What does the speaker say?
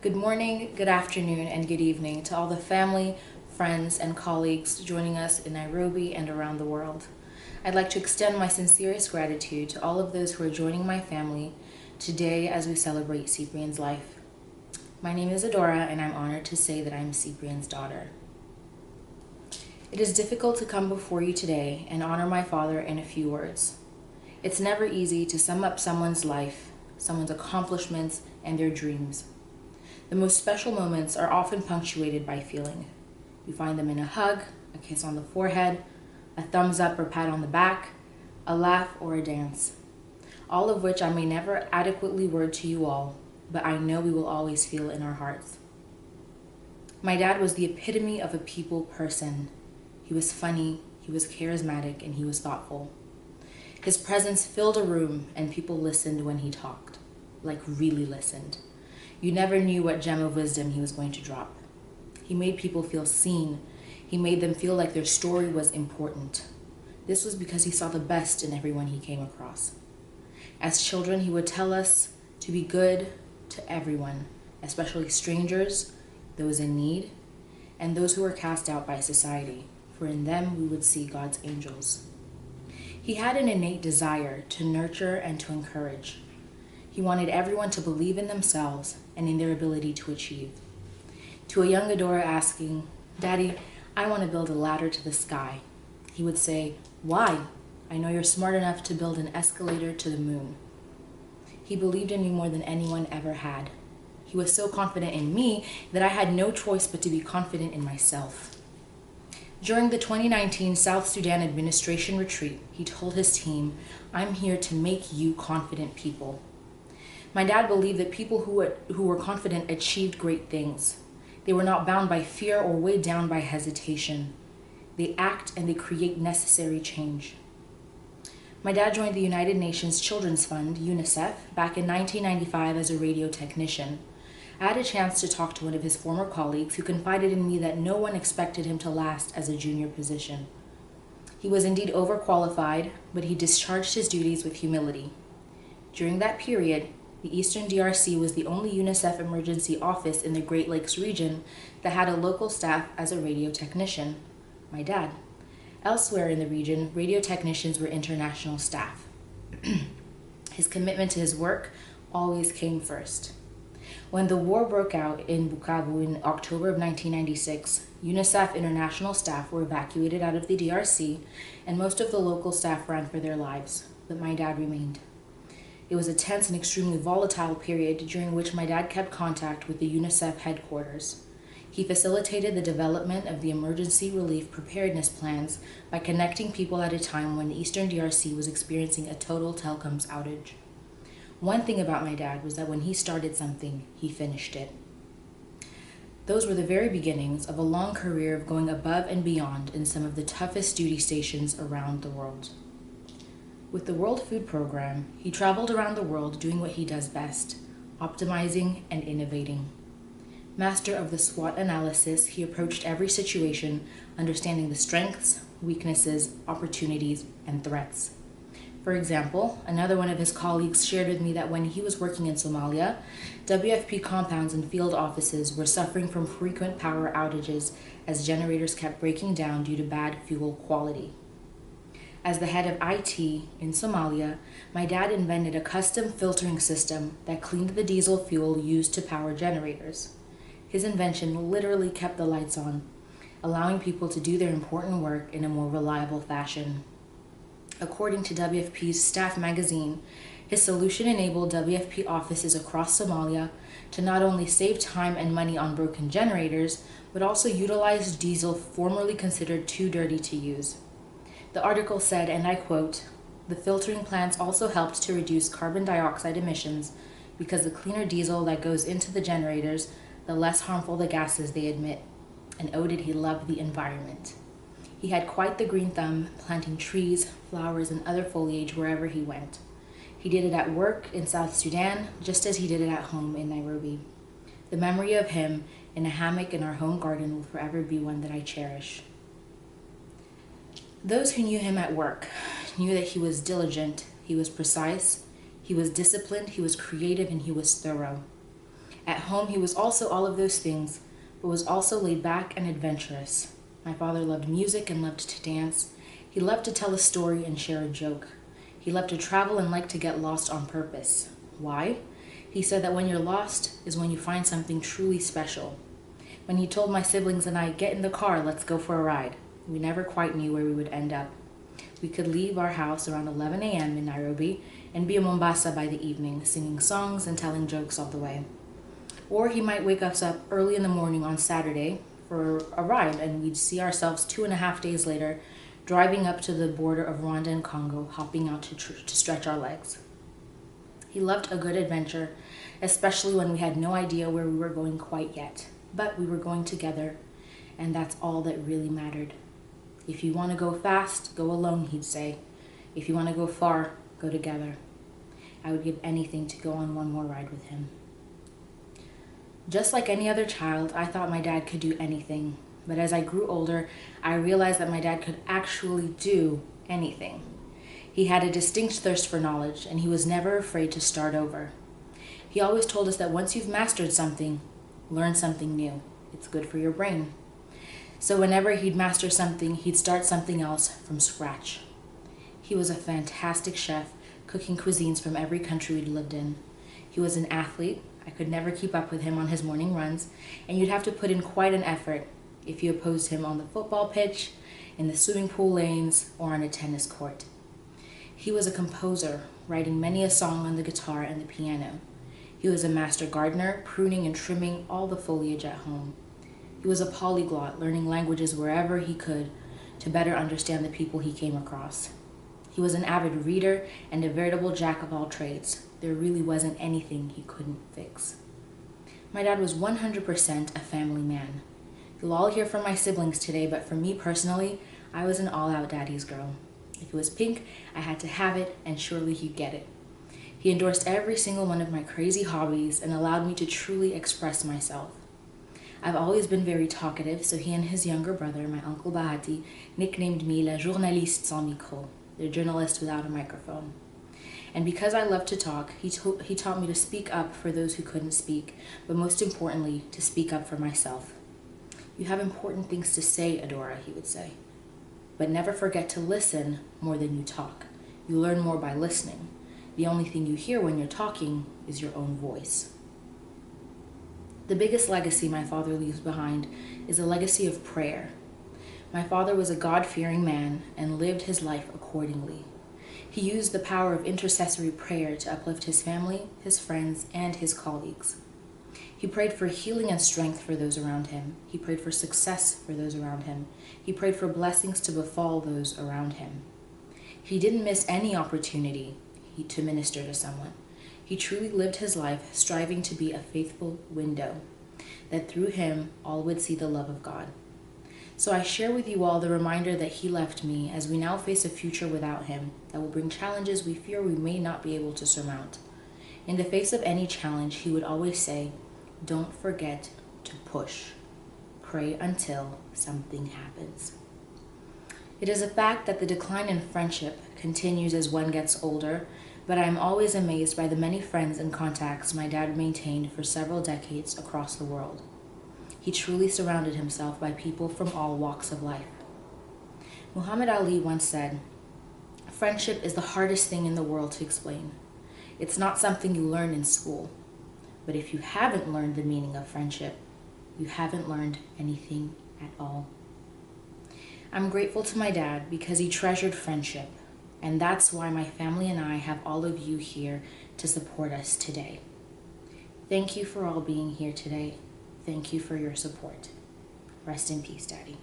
Good morning, good afternoon, and good evening to all the family, friends, and colleagues joining us in Nairobi and around the world. I'd like to extend my sincerest gratitude to all of those who are joining my family today as we celebrate Cyprien's life. My name is Adora, and I'm honored to say that I'm Cyprien's daughter. It is difficult to come before you today and honor my father in a few words. It's never easy to sum up someone's life, someone's accomplishments, and their dreams. The most special moments are often punctuated by feeling. You find them in a hug, a kiss on the forehead, a thumbs up or pat on the back, a laugh or a dance. All of which I may never adequately word to you all, but I know we will always feel in our hearts. My dad was the epitome of a people person. He was funny, he was charismatic, and he was thoughtful. His presence filled a room and people listened when he talked, like really listened. You never knew what gem of wisdom he was going to drop. He made people feel seen. He made them feel like their story was important. This was because he saw the best in everyone he came across. As children, he would tell us to be good to everyone, especially strangers, those in need, and those who were cast out by society, for in them we would see God's angels. He had an innate desire to nurture and to encourage. He wanted everyone to believe in themselves and in their ability to achieve. To a young Adora asking, "Daddy, I want to build a ladder to the sky," he would say, "Why? I know you're smart enough to build an escalator to the moon." He believed in me more than anyone ever had. He was so confident in me that I had no choice but to be confident in myself. During the 2019 South Sudan administration retreat, he told his team, "I'm here to make you confident people." My dad believed that people who were confident achieved great things. They were not bound by fear or weighed down by hesitation. They act and they create necessary change. My dad joined the United Nations Children's Fund, UNICEF, back in 1995 as a radio technician. I had a chance to talk to one of his former colleagues who confided in me that no one expected him to last as a junior position. He was indeed overqualified, but he discharged his duties with humility. During that period, the Eastern DRC was the only UNICEF emergency office in the Great Lakes region that had a local staff as a radio technician, my dad. Elsewhere in the region, radio technicians were international staff. His commitment to his work always came first. When the war broke out in Bukavu in October of 1996, UNICEF international staff were evacuated out of the DRC, and most of the local staff ran for their lives, but my dad remained. It was a tense and extremely volatile period during which my dad kept contact with the UNICEF headquarters. He facilitated the development of the emergency relief preparedness plans by connecting people at a time when the Eastern DRC was experiencing a total telecoms outage. One thing about my dad was that when he started something, he finished it. Those were the very beginnings of a long career of going above and beyond in some of the toughest duty stations around the world. With the World Food Program, he traveled around the world doing what he does best, optimizing and innovating. Master of the SWOT analysis, he approached every situation, understanding the strengths, weaknesses, opportunities, and threats. For example, another one of his colleagues shared with me that when he was working in Somalia, WFP compounds and field offices were suffering from frequent power outages as generators kept breaking down due to bad fuel quality. As the head of IT in Somalia, my dad invented a custom filtering system that cleaned the diesel fuel used to power generators. His invention literally kept the lights on, allowing people to do their important work in a more reliable fashion. According to WFP's Staff magazine, his solution enabled WFP offices across Somalia to not only save time and money on broken generators, but also utilize diesel formerly considered too dirty to use. The article said, and I quote, "The filtering plants also helped to reduce carbon dioxide emissions because the cleaner diesel that goes into the generators, the less harmful the gases they emit. And oh, did he love the environment." He had quite the green thumb, planting trees, flowers, and other foliage wherever he went. He did it at work in South Sudan, just as he did it at home in Nairobi. The memory of him in a hammock in our home garden will forever be one that I cherish. Those who knew him at work knew that he was diligent, he was precise, he was disciplined, he was creative, and he was thorough. At home, he was also all of those things, but was also laid back and adventurous. My father loved music and loved to dance. He loved to tell a story and share a joke. He loved to travel and liked to get lost on purpose. Why? He said that when you're lost is when you find something truly special. When he told my siblings and I, "Get in the car, let's go for a ride," we never quite knew where we would end up. We could leave our house around 11 a.m. in Nairobi and be in Mombasa by the evening, singing songs and telling jokes all the way. Or he might wake us up early in the morning on Saturday for a ride, and we'd see ourselves 2.5 days later driving up to the border of Rwanda and Congo, hopping out to stretch our legs. He loved a good adventure, especially when we had no idea where we were going quite yet. But we were going together, and that's all that really mattered. If you want to go fast, go alone, he'd say. If you want to go far, go together. I would give anything to go on one more ride with him. Just like any other child, I thought my dad could do anything. But as I grew older, I realized that my dad could actually do anything. He had a distinct thirst for knowledge, and he was never afraid to start over. He always told us that once you've mastered something, learn something new. It's good for your brain. So whenever he'd master something, he'd start something else from scratch. He was a fantastic chef, cooking cuisines from every country we'd lived in. He was an athlete. I could never keep up with him on his morning runs, and you'd have to put in quite an effort if you opposed him on the football pitch, in the swimming pool lanes, or on a tennis court. He was a composer, writing many a song on the guitar and the piano. He was a master gardener, pruning and trimming all the foliage at home. He was a polyglot, learning languages wherever he could to better understand the people he came across. He was an avid reader and a veritable jack of all trades. There really wasn't anything he couldn't fix. My dad was 100% a family man. You'll all hear from my siblings today, but for me personally, I was an all-out daddy's girl. If it was pink, I had to have it, and surely he'd get it. He endorsed every single one of my crazy hobbies and allowed me to truly express myself. I've always been very talkative, so he and his younger brother, my Uncle Bahati, nicknamed me La Journaliste sans micro, the journalist without a microphone. And because I love to talk, he taught me to speak up for those who couldn't speak, but most importantly, to speak up for myself. "You have important things to say, Adora," he would say. "But never forget to listen more than you talk. You learn more by listening. The only thing you hear when you're talking is your own voice." The biggest legacy my father leaves behind is a legacy of prayer. My father was a God-fearing man and lived his life accordingly. He used the power of intercessory prayer to uplift his family, his friends, and his colleagues. He prayed for healing and strength for those around him. He prayed for success for those around him. He prayed for blessings to befall those around him. He didn't miss any opportunity to minister to someone. He truly lived his life striving to be a faithful window, that through him all would see the love of God. So I share with you all the reminder that he left me as we now face a future without him that will bring challenges we fear we may not be able to surmount. In the face of any challenge, he would always say, "Don't forget to push. Pray until something happens." It is a fact that the decline in friendship continues as one gets older, but I am always amazed by the many friends and contacts my dad maintained for several decades across the world. He truly surrounded himself by people from all walks of life. Muhammad Ali once said, "Friendship is the hardest thing in the world to explain. It's not something you learn in school. But if you haven't learned the meaning of friendship, you haven't learned anything at all." I'm grateful to my dad because he treasured friendship, and that's why my family and I have all of you here to support us today. Thank you for all being here today. Thank you for your support. Rest in peace, Daddy.